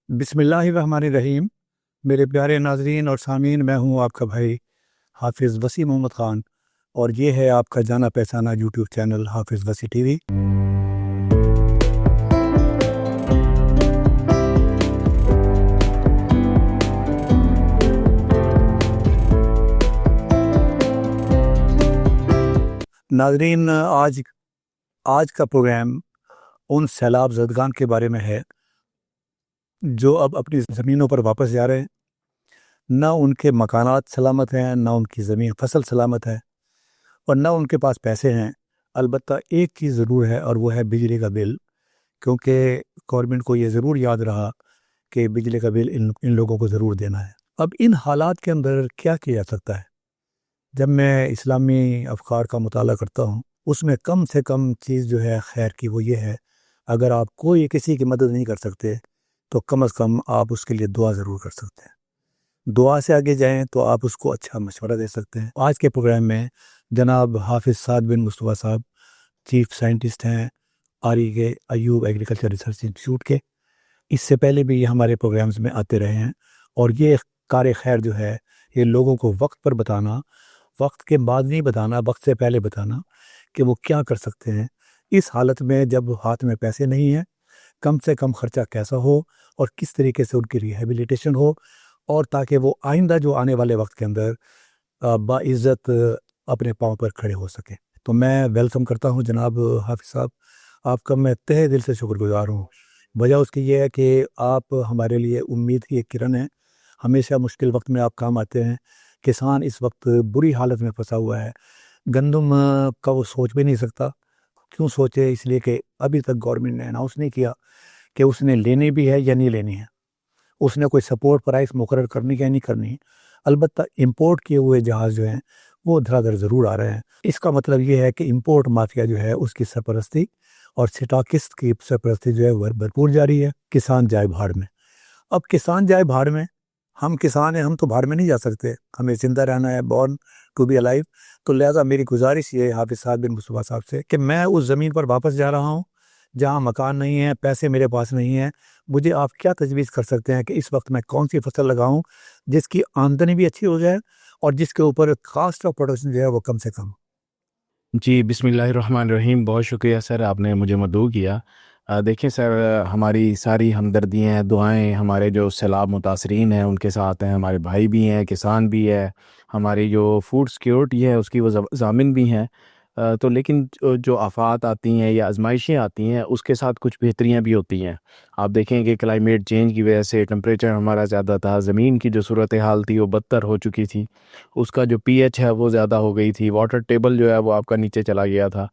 बिस्मिल्लाहिर्रहमानिर्रहीम। मेरे प्यारे नाजरीन और सामीन, मैं हूँ आपका भाई हाफिज़ वसी मोहम्मद ख़ान और ये है आपका जाना पहचाना यूट्यूब चैनल हाफिज़ वसी टीवी। नाजरीन, आज आज का प्रोग्राम उन सैलाब ज़दगान के बारे में है जो अब अपनी ज़मीनों पर वापस जा रहे हैं। ना उनके मकानात सलामत हैं, ना उनकी ज़मीन फसल सलामत है और ना उनके पास पैसे हैं। अलबत्ता एक चीज़ ज़रूर है और वो है बिजली का बिल, क्योंकि गवर्नमेंट को ये ज़रूर याद रहा कि बिजली का बिल इन लोगों को ज़रूर देना है। अब इन हालात के अंदर क्या किया जा सकता है? जब मैं इस्लामी अफ़कार का मुताला करता हूँ, उसमें कम से कम चीज़ जो है खैर की वो ये है, अगर आप कोई किसी की मदद नहीं कर सकते तो कम से कम आप उसके लिए दुआ ज़रूर कर सकते हैं। दुआ से आगे जाएं तो आप उसको अच्छा मशवरा दे सकते हैं। आज के प्रोग्राम में जनाब हाफिज़ साद बिन मुस्तफ़ा साहब चीफ साइंटिस्ट हैं आरी के अयूब एग्रीकल्चर रिसर्च इंस्टीट्यूट के। इससे पहले भी ये हमारे प्रोग्राम्स में आते रहे हैं और ये कार खैर जो है, ये लोगों को वक्त पर बताना, वक्त के बाद नहीं बताना, वक्त से पहले बताना कि वो क्या कर सकते हैं इस हालत में जब हाथ में पैसे नहीं हैं। कम से कम खर्चा कैसा हो और किस तरीके से उनकी रिहेबिलिटेशन हो, और ताकि वो आइंदा जो आने वाले वक्त के अंदर बाइज़्ज़त अपने पाँव पर खड़े हो सकें। तो मैं वेलकम करता हूँ जनाब हाफिज़ साहब, आपका मैं तहे दिल से शुक्रगुज़ार हूँ। वजह उसकी ये है कि आप हमारे लिए उम्मीद की एक किरण हैं। हमेशा मुश्किल वक्त में आप काम आते हैं। किसान इस वक्त बुरी हालत में फंसा हुआ है। गंदम का वो सोच भी नहीं सकता। क्यों सोचे? इसलिए कि अभी तक गवर्नमेंट ने अनाउंस नहीं किया कि उसने लेनी भी है या नहीं लेनी है। उसने कोई सपोर्ट प्राइस मुकर्रर करनी है नहीं करनी। अलबत्ता इंपोर्ट किए हुए जहाज़ जो हैं वो धड़ाधड़ ज़रूर आ रहे हैं। इसका मतलब ये है कि इंपोर्ट माफिया जो है उसकी सरपरस्ती और स्टॉकिस्ट की सरपरस्ती जो है वह भरपूर जारी है। किसान जाए भाड़ में। अब किसान जाए भाड़ में, हम किसान हैं, हम तो भाड़ में नहीं जा सकते, हमें ज़िंदा रहना है, बॉर्न टू बी अलाइव। तो लिहाजा मेरी गुजारिश ये है हाफिज़ साद बिन मुस्तफ़ा साहब से कि मैं उस ज़मीन पर वापस जा रहा हूँ जहाँ मकान नहीं है, पैसे मेरे पास नहीं हैं। मुझे आप क्या तजवीज़ कर सकते हैं कि इस वक्त मैं कौन सी फसल लगाऊं जिसकी आमदनी भी अच्छी हो जाए और जिसके ऊपर कास्ट ऑफ प्रोडक्शन जो है वो कम से कम। जी, बिस्मिल्लाहिर्रहमानिर्रहीम। बहुत शुक्रिया सर, आपने मुझे मदऊ किया। देखिए सर, हमारी सारी हमदर्दियाँ, दुआएं हमारे जो सैलाब मुतासरीन हैं उनके साथ हैं। हमारे भाई भी हैं, किसान भी है, हमारी जो फूड सिक्योरिटी है उसकी वो ज़ामिन भी हैं। तो लेकिन जो आफ़ात आती हैं या आजमाइशें आती हैं उसके साथ कुछ बेहतरियाँ भी होती हैं। आप देखें कि क्लाइमेट चेंज की वजह से टेम्परेचर हमारा ज़्यादा था, ज़मीन की जो सूरत हाल थी वो बदतर हो चुकी थी, उसका जो पीएच है वो ज़्यादा हो गई थी, वाटर टेबल जो है वो आपका नीचे चला गया था।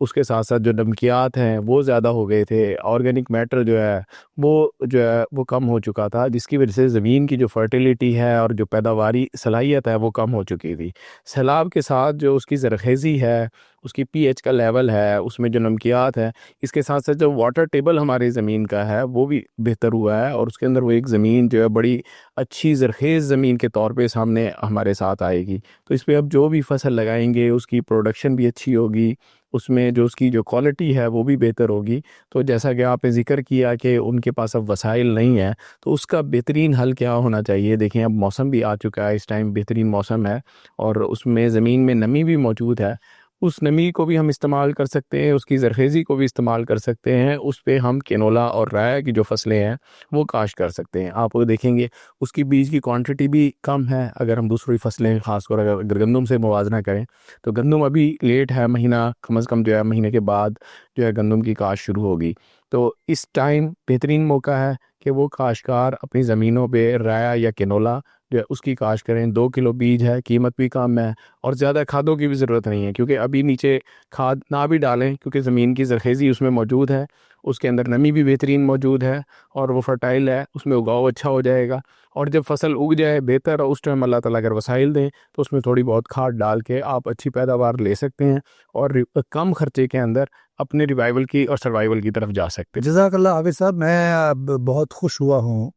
उसके साथ साथ जो नमकियात हैं वो ज़्यादा हो गए थे, ऑर्गेनिक मैटर जो है वो कम हो चुका था, जिसकी वजह से ज़मीन की जो फर्टिलिटी है और जो पैदावारी सलाहियत है वो कम हो चुकी थी। सैलाब के साथ जो उसकी ज़रख़ेज़ी है, उसकी पीएच का लेवल है, उसमें जो नमकियात है, इसके साथ साथ जो वाटर टेबल हमारी ज़मीन का है वो भी बेहतर हुआ है और उसके अंदर वो एक ज़मीन जो है बड़ी अच्छी ज़रख़ेज़ ज़मीन के तौर पे सामने हमारे साथ आएगी। तो इस पे अब जो भी फसल लगाएंगे उसकी प्रोडक्शन भी अच्छी होगी, उसमें जो उसकी जो क्वालिटी है वो भी बेहतर होगी। तो जैसा कि आपने ज़िक्र किया कि उनके पास अब वसाइल नहीं है, तो उसका बेहतरीन हल क्या होना चाहिए? देखें, अब मौसम भी आ चुका है, इस टाइम बेहतरीन मौसम है और उसमें ज़मीन में नमी भी मौजूद है। उस नमी को भी हम इस्तेमाल कर सकते हैं, उसकी ज़रख़ेज़ी को भी इस्तेमाल कर सकते हैं, उस पे हम कैनोला और राया की जो फसलें हैं वो काश्त कर सकते हैं। आप वो देखेंगे उसकी बीज की क्वांटिटी भी कम है अगर हम दूसरी फसलें ख़ासकर अगर गंदम से मुवाजना करें, तो गंदम अभी लेट है, महीना कम से कम जो है महीने के बाद जो है गंदम की काश्त शुरू होगी। तो इस टाइम बेहतरीन मौका है कि वो काश्तकार अपनी ज़मीनों पे राया या कैनोला जो है उसकी काश्त करें। 2 किलो बीज है, कीमत भी कम है और ज़्यादा खादों की भी ज़रूरत नहीं है, क्योंकि अभी नीचे खाद ना भी डालें क्योंकि ज़मीन की ज़रख़ेज़ी उसमें मौजूद है, उसके अंदर नमी भी बेहतरीन मौजूद है और वो फर्टाइल है, उसमें उगाव अच्छा हो जाएगा। और जब फसल उग जाए बेहतर, और उस टाइम अल्लाह ताला अगर वसाइल दें तो उसमें थोड़ी बहुत खाद डाल के आप अच्छी पैदावार ले सकते हैं और कम खर्चे के अंदर अपने रिवाइवल की और सर्वाइवल की तरफ जा सकते हैं। जज़ाकल्लाह हाफिज़ साहब, मैं बहुत खुश हुआ हूँ।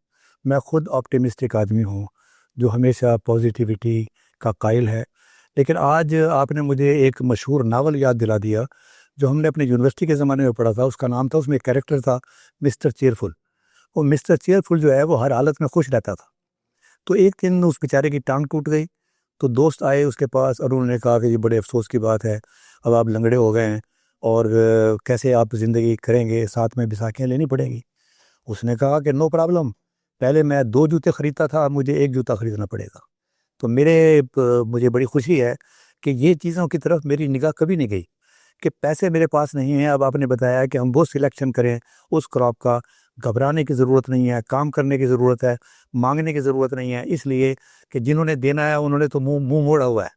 मैं खुद ऑप्टिमिस्टिक आदमी हूँ जो हमेशा पॉजिटिविटी का कायल है। लेकिन आज आपने मुझे एक मशहूर नावल याद दिला दिया जो हमने अपने यूनिवर्सिटी के ज़माने में पढ़ा था। उसका नाम था, उसमें एक कैरेक्टर था मिस्टर चीयरफुल। वो मिस्टर चेयरफुल जो है वो हर हालत में खुश रहता था। तो एक दिन उस बेचारे की टांग टूट गई, तो दोस्त आए उसके पास और उन्होंने कहा कि ये बड़े अफसोस की बात है, अब आप लंगड़े हो गए हैं और कैसे आप ज़िंदगी करेंगे, साथ में बैसाखियाँ लेनी पड़ेंगी। उसने कहा कि नो प्रॉब्लम, पहले मैं 2 जूते खरीदता था, अब मुझे 1 जूता खरीदना पड़ेगा। तो मुझे बड़ी खुशी है कि ये चीज़ों की तरफ मेरी निगाह कभी नहीं गई कि पैसे मेरे पास नहीं हैं। अब आपने बताया कि हम वो सिलेक्शन करें उस क्रॉप का, घबराने की ज़रूरत नहीं है, काम करने की ज़रूरत है, मांगने की ज़रूरत नहीं है, इसलिए कि जिन्होंने देना है उन्होंने तो मुंह मुंह मोड़ा हुआ है,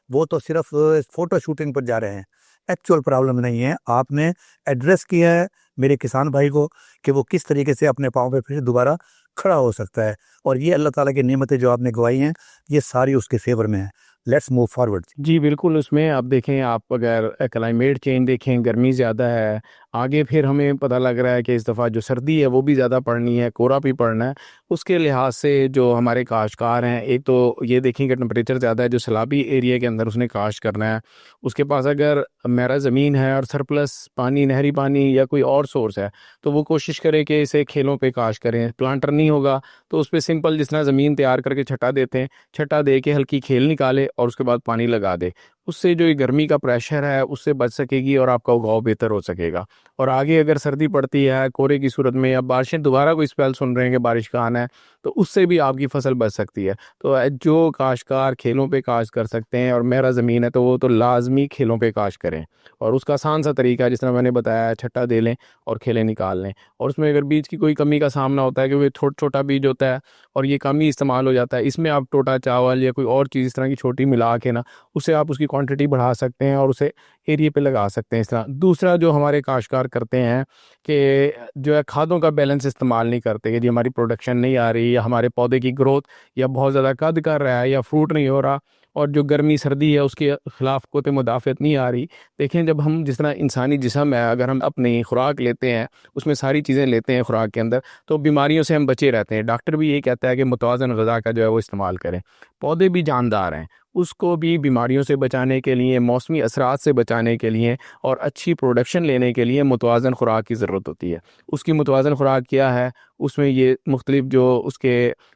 वो तो सिर्फ फ़ोटो शूटिंग पर जा रहे हैं। एक्चुअल प्रॉब्लम नहीं है, आपने एड्रेस किया है मेरे किसान भाई को कि वो किस तरीके से अपने पाँव पे फिर दोबारा खड़ा हो सकता है, और ये अल्लाह ताला की नेमतें जो आपने गवाई हैं, ये सारी उसके फ़ेवर में हैं। Let's move forward. जी, बिल्कुल, उसमें आप देखें, आप अगर क्लाइमेट चेंज देखें, गर्मी ज़्यादा है, आगे फिर हमें पता लग रहा है कि इस दफ़ा जो सर्दी है वो भी ज़्यादा पड़नी है, कोहरा भी पड़ना है। उसके लिहाज से जो हमारे काश्तकार हैं, एक तो ये देखें कि टेम्परेचर ज़्यादा है, जो सैलाबी एरिया के अंदर उसने काश्त करना है, उसके पास अगर मैरा ज़मीन है और सरप्लस पानी, नहरी पानी या कोई और सोर्स है, तो वो कोशिश करे कि इसे खेलों पे काश्त करें। प्लांटर नहीं होगा, तो उस पे सिंपल जिस तरह ज़मीन तैयार करके छट्टा देते हैं, छट्टा दे के हल्की खेल निकाले और उसके बाद पानी लगा दे। उससे जो ये गर्मी का प्रेशर है उससे बच सकेगी और आपका उगाव बेहतर हो सकेगा। और आगे अगर सर्दी पड़ती है कोहरे की सूरत में, या बारिशें दोबारा कोई स्पेल सुन रहे हैं कि बारिश का आना है, तो उससे भी आपकी फसल बच सकती है। तो जो काश्तकार खेलों पे काश्त कर सकते हैं और मेरा ज़मीन है, तो वो तो लाजमी खेलों पे काश्त करें। और उसका आसान सा तरीका है, जिस तरह मैंने बताया, छट्टा दे लें और खेलें निकाल लें। और उसमें अगर बीज की कोई कमी का सामना होता है, क्योंकि छोटा छोटा बीज होता है और ये कम ही इस्तेमाल हो जाता है, इसमें आप टोटा चावल या कोई और चीज़ इस तरह की छोटी मिला के ना, उससे आप उसकी क्वांटिटी बढ़ा सकते हैं और उसे एरिया पे लगा सकते हैं इस तरह। दूसरा जो हमारे काश्तकार करते हैं कि जो है खादों का बैलेंस इस्तेमाल नहीं करते, कि जी हमारी प्रोडक्शन नहीं आ रही, या हमारे पौधे की ग्रोथ या बहुत ज़्यादा कद कर रहा है, या फ्रूट नहीं हो रहा, और जो गर्मी सर्दी है उसके खिलाफ कोई मुदाफ़त नहीं आ रही। देखें, जब हम जिस तरह इंसानी जिस्म है, अगर हम अपनी खुराक लेते हैं, उसमें सारी चीज़ें लेते हैं खुराक के अंदर, तो बीमारियों से हम बचे रहते हैं। डॉक्टर भी यही कहता है कि मुतवाज़न ग़िज़ा का जो है वो इस्तेमाल करें। पौधे भी जानदार हैं, उसको भी बीमारियों से बचाने के लिए, मौसमी असरात से बचाने के लिए और अच्छी प्रोडक्शन लेने के लिए मुतवाज़न खुराक की ज़रूरत होती है। उसकी मुतवाज़न खुराक क्या है? उसमें ये मुख्तलिफ जो उसके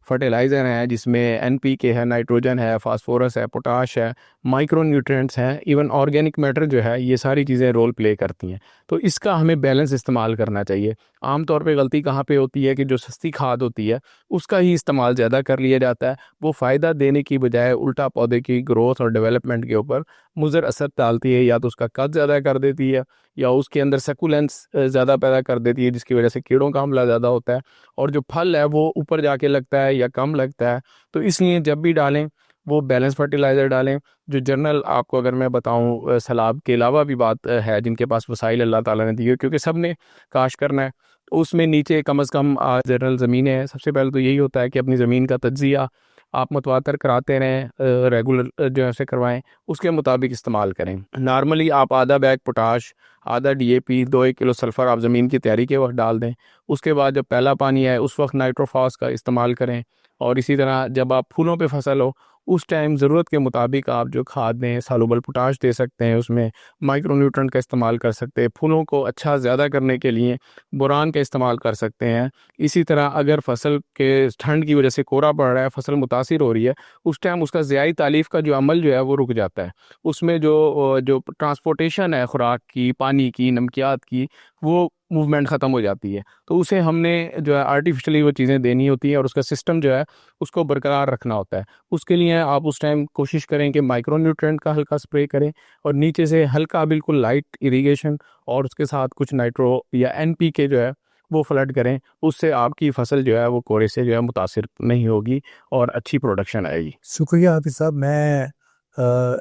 फर्टिलाइज़र हैं, जिसमें एनपीके है, नाइट्रोजन है, फास्फोरस है, पोटाश है, माइक्रो न्यूट्रिएंट्स हैं, इवन ऑर्गेनिक मैटर जो है, ये सारी चीज़ें रोल प्ले करती हैं। तो इसका हमें बैलेंस इस्तेमाल करना चाहिए। आम तौर पे गलती कहाँ पे होती है कि जो सस्ती खाद होती है उसका ही इस्तेमाल ज़्यादा कर लिया जाता है। वो फ़ायदा देने की बजाय उल्टा पौधे की ग्रोथ और डेवलपमेंट के ऊपर मुज़र असर डालती है। या तो उसका कद ज़्यादा कर देती है, या उसके अंदर सक्यूलेंस ज़्यादा पैदा कर देती है, जिसकी वजह से कीड़ों का हमला ज़्यादा होता है और जो फल है वो ऊपर जाके लगता है या कम लगता है। तो इसलिए जब भी डालें, वो बैलेंस फर्टिलाइज़र डालें। जो जनरल आपको अगर मैं बताऊँ, सैलाब के अलावा भी बात है जिनके पास वसाइल अल्लाह ताला ने दी है, क्योंकि सब ने काश करना है, उसमें नीचे कम से कम जनरल ज़मीनें हैं। सबसे पहले तो यही होता है कि अपनी ज़मीन का तज्ज़िया आप मुतवातर कराते रहें, रेगुलर जो है से करवाएं, उसके मुताबिक इस्तेमाल करें। नॉर्मली आप आधा बैग पोटाश, आधा डीएपी, 2-1 किलो सल्फ़र आप ज़मीन की तैयारी के वक्त डाल दें। उसके बाद जब पहला पानी आए उस वक्त नाइट्रोफॉस का इस्तेमाल करें। और इसी तरह जब आप फूलों पे फसल हो उस टाइम ज़रूरत के मुताबिक आप जो खाद दें, सॉल्युबल पोटाश दे सकते हैं, उसमें माइक्रो न्यूट्रिएंट का इस्तेमाल कर सकते हैं। फूलों को अच्छा ज़्यादा करने के लिए बोरान का इस्तेमाल कर सकते हैं। इसी तरह अगर फसल के ठंड की वजह से कोहरा पड़ रहा है, फसल मुतासिर हो रही है, उस टाइम उसका ज़ियाई तालीफ का जो अमल जो है वो रुक जाता है। उसमें जो ट्रांसपोर्टेशन है खुराक की, पानी की, नमकियात की, वो मूवमेंट ख़त्म हो जाती है। तो उसे हमने जो है आर्टिफिशियली वो चीज़ें देनी होती हैं और उसका सिस्टम जो है उसको बरकरार रखना होता है। उसके लिए आप उस टाइम कोशिश करें कि माइक्रो न्यूट्रिएंट का हल्का स्प्रे करें और नीचे से हल्का बिल्कुल लाइट इरिगेशन, और उसके साथ कुछ नाइट्रो या एनपीके जो है वो फ्लड करें। उससे आपकी फसल जो है वो कोहरे से जो है मुतासिर नहीं होगी और अच्छी प्रोडक्शन आएगी। शुक्रिया हाफिज़ साहब। मैं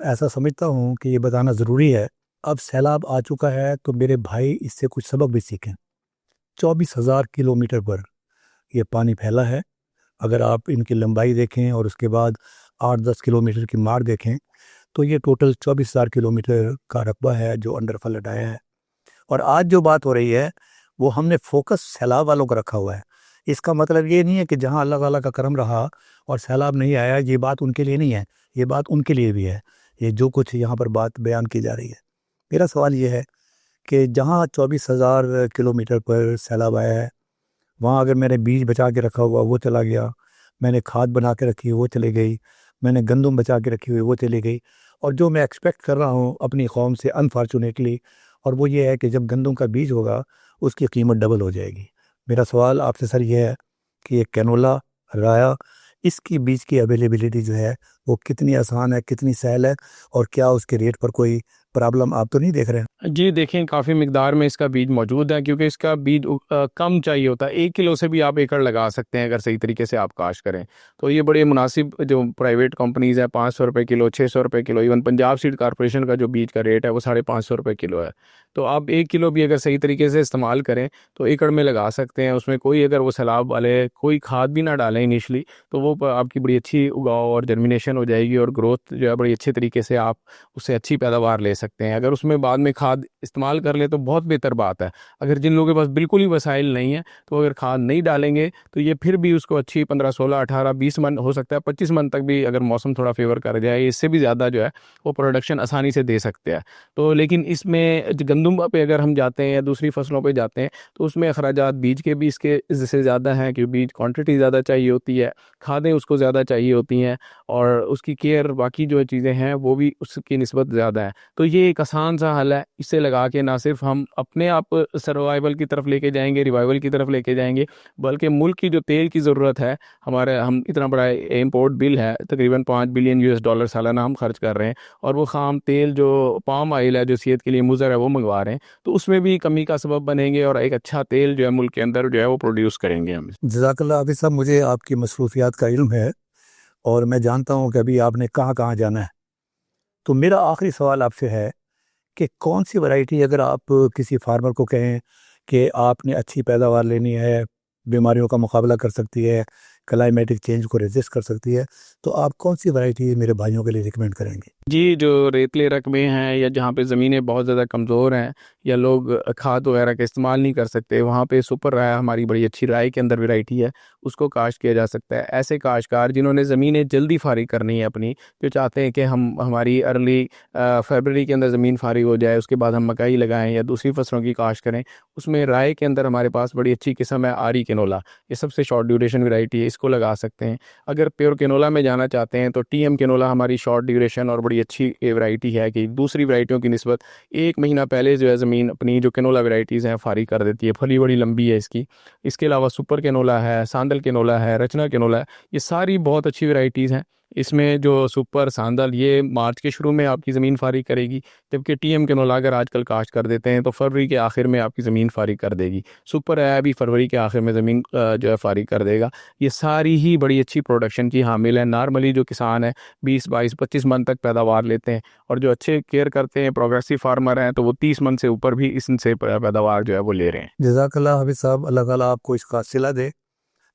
ऐसा समझता हूँ कि ये बताना ज़रूरी है, अब सैलाब आ चुका है तो मेरे भाई इससे कुछ सबक भी सीखें। 24,000 किलोमीटर पर ये पानी फैला है। अगर आप इनकी लंबाई देखें और उसके बाद 8-10 किलोमीटर की मार देखें, तो ये टोटल 24,000 किलोमीटर का रकबा है जो अंडर फ्लड आया है। और आज जो बात हो रही है वो हमने फोकस सैलाब वालों का रखा हुआ है। इसका मतलब ये नहीं है कि जहाँ अल्लाह ताला का करम रहा और सैलाब नहीं आया, ये बात उनके लिए नहीं है, ये बात उनके लिए भी है। ये जो कुछ यहाँ पर बात बयान की जा रही है, मेरा सवाल ये है कि जहाँ 24,000 किलोमीटर पर सैलाब आया है, वहाँ अगर मैंने बीज बचा के रखा हुआ वो चला गया, मैंने खाद बना के रखी वो चली गई, मैंने गंदम बचा के रखी हुई वो चली गई। और जो मैं एक्सपेक्ट कर रहा हूँ अपनी कौम से अनफॉर्चुनेटली, और वो ये है कि जब गंदम का बीज होगा उसकी कीमत डबल हो जाएगी। मेरा सवाल आपसे सर ये है कि ये कैनोला, राया, इसकी बीज की अवेलेबिलिटी जो है वो कितनी आसान है, कितनी सहल है, और क्या उसके रेट पर कोई प्रॉब्लम आप तो नहीं देख रहे हैं? जी देखें, काफ़ी मिकदार में इसका बीज मौजूद है, क्योंकि इसका बीज कम चाहिए होता है। 1 किलो से भी आप एकड़ लगा सकते हैं अगर सही तरीके से आप काश्त करें। तो ये बड़े मुनासिब जो प्राइवेट कंपनीज़ हैं, 500 रुपये किलो, 600 रुपये kilo, even Punjab seed corporation का जो बीज का रेट है वो 550 रुपये किलो है। तो आप 1 किलो भी अगर सही तरीके से इस्तेमाल करें तो एकड़ में लगा सकते हैं। उसमें कोई अगर वो सैलाब वाले कोई खाद भी ना डालें इनिशली, तो वो आपकी बड़ी अच्छी उगाव और जर्मिनेशन हो जाएगी, और ग्रोथ जो है बड़ी अच्छे तरीके से आप उससे अच्छी पैदावार ले सकते हैं। अगर उसमें बाद में खाद इस्तेमाल कर ले तो बहुत बेहतर बात है। अगर जिन लोगों के पास बिल्कुल ही वसाइल नहीं है, तो अगर खाद नहीं डालेंगे तो ये फिर भी उसको अच्छी 15, 16, 18, 20 मन, हो सकता है 25 मन तक भी, अगर मौसम थोड़ा फेवर कर जाए, इससे भी ज़्यादा जो है वो प्रोडक्शन आसानी से दे सकते हैं। तो लेकिन इसमें गंदम पे अगर हम जाते हैं या दूसरी फसलों पे जाते हैं तो उसमें अखराजात बीज के भी इसके इससे ज़्यादा हैं, क्योंकि बीज क्वांटिटी ज़्यादा चाहिए होती है, खादें उसको ज़्यादा चाहिए होती हैं, और उसकी केयर बाकी जो चीज़ें हैं वो भी उसकी निस्बत ज़्यादा है। तो ये एक आसान सा हल है। इसे लगा के ना सिर्फ हम अपने आप सर्वाइवल की तरफ लेके जाएंगे, रिवाइवल की तरफ लेके जाएंगे, बल्कि मुल्क की जो तेल की ज़रूरत है, हम इतना बड़ा इंपोर्ट बिल है, तकरीबन $5 बिलियन सालाना हम खर्च कर रहे हैं, और वो खाम तेल जो पाम ऑयल है जो सेहत के लिए मुज़र है वो मंगवा रहे हैं, तो उसमें भी कमी का सबब बनेंगे, और एक अच्छा तेल जो है मुल्क के अंदर जो है वो प्रोड्यूस करेंगे हम। जज़ाकल्लाह हाफ़िज़ साहब, मुझे आपकी मसरूफियात का इल्म है और मैं जानता हूँ कि अभी आपने कहाँ कहाँ जाना है। तो मेरा आखिरी सवाल आपसे है कि कौन सी वैरायटी, अगर आप किसी फार्मर को कहें कि आपने अच्छी पैदावार लेनी है, बीमारियों का मुकाबला कर सकती है, क्लाइमेटिक चेंज को रेजिस्ट कर सकती है, तो आप कौन सी वैरायटी मेरे भाइयों के लिए रिकमेंड करेंगे? जी, जो रेतले रकबे हैं या जहाँ पे ज़मीनें बहुत ज़्यादा कमज़ोर हैं, या लोग खाद वगैरह का इस्तेमाल नहीं कर सकते, वहाँ पे सुपर राय हमारी बड़ी अच्छी राय के अंदर वैरायटी है, उसको काश्त किया जा सकता है। ऐसे काश्तकार जिन्होंने ज़मीनें जल्दी फारिग करनी है अपनी, जो चाहते हैं कि हमारी अर्ली फरवरी के अंदर ज़मीन फारिग हो जाए, उसके बाद हम मकई लगाएँ या दूसरी फसलों की काश्त करें, उसमें राय के अंदर हमारे पास बड़ी अच्छी किस्म है आरी कैनोला। ये सबसे शॉर्ट ड्यूरेशन वैरायटी है, इसको लगा सकते हैं। अगर प्योर कैनोला में जाना चाहते हैं तो टीएम कैनोला हमारी शॉर्ट ड्यूरेशन और बड़ी अच्छी वैरायटी है कि दूसरी वैरायटियों की निस्बत 1 महीना पहले जो है ज़मीन अपनी जो कैनोला वैरायटीज़ हैं फारिग कर देती है। फली बड़ी लंबी है इसकी। इसके अलावा सुपर कैनोला है, सांदल कैनोला है, रचना कैनोला है, ये सारी बहुत अच्छी वैरायटीज़ हैं। इसमें जो सुपर, सांदल, ये मार्च के शुरू में आपकी ज़मीन फारिग करेगी, जबकि टीएम कैनोला अगर आजकल काश्त कर देते हैं तो फरवरी के आखिर में आपकी ज़मीन फारिग कर देगी। सुपर है अभी फरवरी के आखिर में ज़मीन जो है फारिग कर देगा। ये सारी ही बड़ी अच्छी प्रोडक्शन की हामिल है। नॉर्मली जो किसान है 20, 22, 25 मन तक पैदावार लेते हैं, और जो अच्छे केयर करते हैं, प्रोग्रेसिव फार्मर हैं, तो वो 30 मन से ऊपर भी इससे पैदावार जो है वो ले रहे हैं। जज़ाकल्लाह हाफ़िज़ साहब, अल्लाह ताला आपको इसका सिला दे।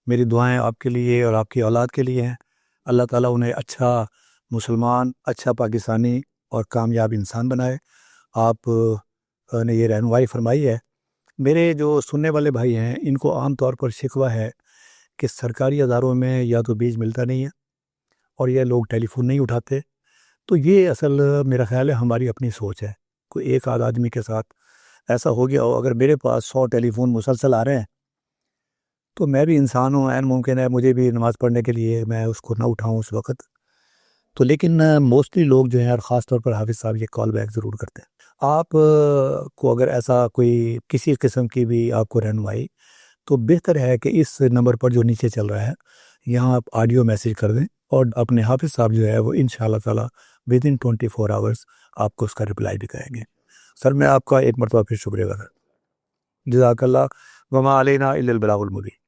मेरी दुआएं आपके लिए और आपकी औलाद के लिए हैं। अल्लाह ताला उन्हें अच्छा मुसलमान, अच्छा पाकिस्तानी और कामयाब इंसान बनाए। आप ने ये रहनुमाई फरमाई है। मेरे जो सुनने वाले भाई हैं इनको आम तौर पर शिकवा है कि सरकारी अदारों में या तो बीज मिलता नहीं है, और ये लोग टेलीफोन नहीं उठाते। तो ये असल मेरा ख़्याल है हमारी अपनी सोच है। कोई एक आध आदमी के साथ ऐसा हो गया हो, अगर मेरे पास 100 टेलीफोन मुसलसल आ रहे हैं तो मैं भी इंसान हूँ, ऐन मुमकिन है मुझे भी नमाज़ पढ़ने के लिए मैं उसको ना उठाऊँ उस वक़्त। तो लेकिन मोस्टली लोग जो हैं, और ख़ास तौर पर हाफ़िज़ साहब, ये कॉल बैक ज़रूर करते हैं। आप को अगर ऐसा कोई किसी किस्म की भी आपको रहनुमाई, तो बेहतर है कि इस नंबर पर जो नीचे चल रहा है यहाँ आप ऑडियो मैसेज कर दें, और अपने हाफ़िज़ साहब जो है वो इंशाअल्लाह ताला विदिन 24 आवर्स आपको उसका रिप्लाई भी करेंगे। सर, मैं आपका एक मरतबा फिर शुक्रिया अदा करता हूं। जज़ाकल्लाह, वमा अलैना इल्लल बलागुल मुबीन।